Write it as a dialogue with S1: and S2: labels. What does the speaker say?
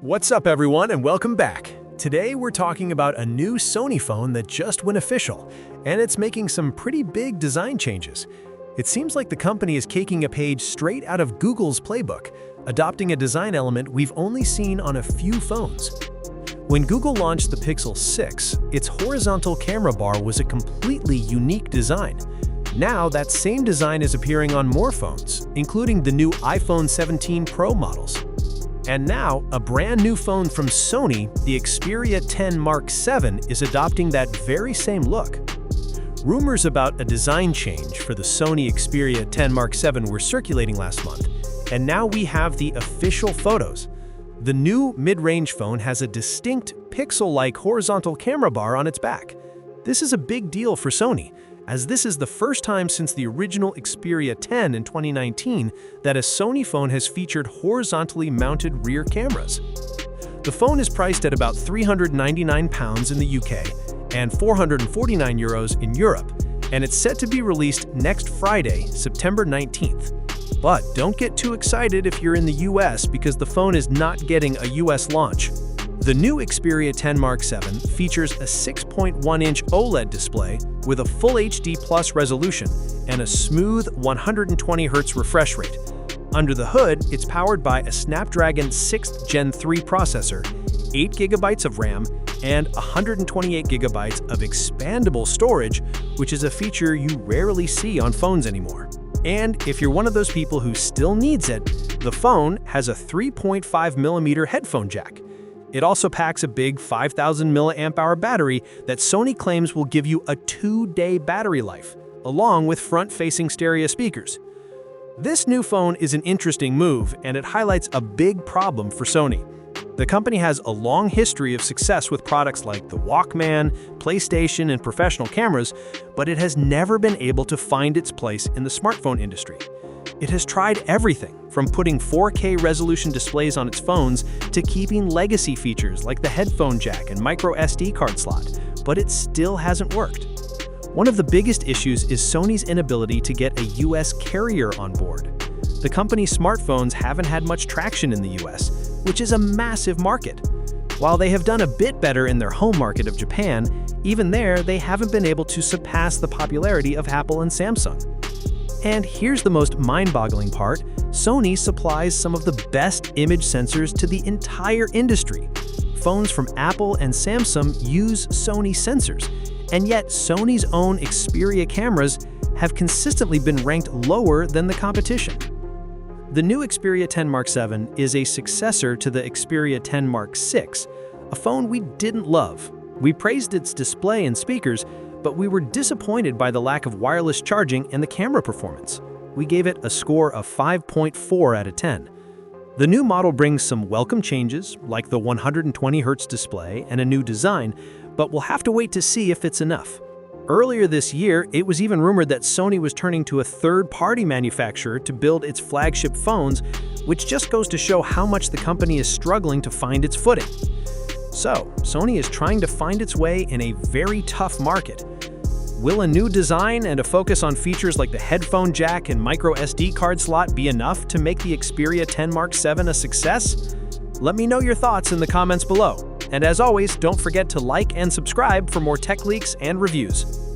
S1: What's up everyone and welcome back. Today we're talking about a new Sony phone that just went official, and it's making some pretty big design changes. It seems like the company is taking a page straight out of Google's playbook, adopting a design element we've only seen on a few phones. When Google launched the Pixel 6, its horizontal camera bar was a completely unique design. Now that same design is appearing on more phones, including the new iPhone 17 Pro models. And now, a brand new phone from Sony, the Xperia 10 Mark VII, is adopting that very same look. Rumors about a design change for the Sony Xperia 10 Mark VII were circulating last month, and now we have the official photos. The new mid-range phone has a distinct pixel-like horizontal camera bar on its back. This is a big deal for Sony, as this is the first time since the original Xperia 10 in 2019 that a Sony phone has featured horizontally mounted rear cameras. The phone is priced at about £399 in the UK and €449 in Europe, and it's set to be released next Friday, September 19th. But don't get too excited if you're in the US because the phone is not getting a US launch. The new Xperia 10 Mark VII features a 6.1-inch OLED display with a Full HD Plus resolution and a smooth 120Hz refresh rate. Under the hood, it's powered by a Snapdragon 6th Gen 3 processor, 8GB of RAM, and 128GB of expandable storage, which is a feature you rarely see on phones anymore. And if you're one of those people who still needs it, the phone has a 3.5mm headphone jack. It also packs a big 5,000 mAh battery that Sony claims will give you a 2-day battery life, along with front-facing stereo speakers. This new phone is an interesting move, and it highlights a big problem for Sony. The company has a long history of success with products like the Walkman, PlayStation, and professional cameras, but it has never been able to find its place in the smartphone industry. It has tried everything, from putting 4K resolution displays on its phones to keeping legacy features like the headphone jack and micro SD card slot, but it still hasn't worked. One of the biggest issues is Sony's inability to get a US carrier on board. The company's smartphones haven't had much traction in the US, which is a massive market. While they have done a bit better in their home market of Japan, even there they haven't been able to surpass the popularity of Apple and Samsung. And here's the most mind-boggling part, Sony supplies some of the best image sensors to the entire industry. Phones from Apple and Samsung use Sony sensors, and yet Sony's own Xperia cameras have consistently been ranked lower than the competition. The new Xperia 10 Mark VII is a successor to the Xperia 10 Mark VI, a phone we didn't love. We praised its display and speakers, but we were disappointed by the lack of wireless charging and the camera performance. We gave it a score of 5.4 out of 10. The new model brings some welcome changes, like the 120Hz display and a new design, but we'll have to wait to see if it's enough. Earlier this year, it was even rumored that Sony was turning to a third-party manufacturer to build its flagship phones, which just goes to show how much the company is struggling to find its footing. So, Sony is trying to find its way in a very tough market. Will a new design and a focus on features like the headphone jack and micro SD card slot be enough to make the Xperia 10 Mark VII a success? Let me know your thoughts in the comments below. And as always, don't forget to like and subscribe for more tech leaks and reviews.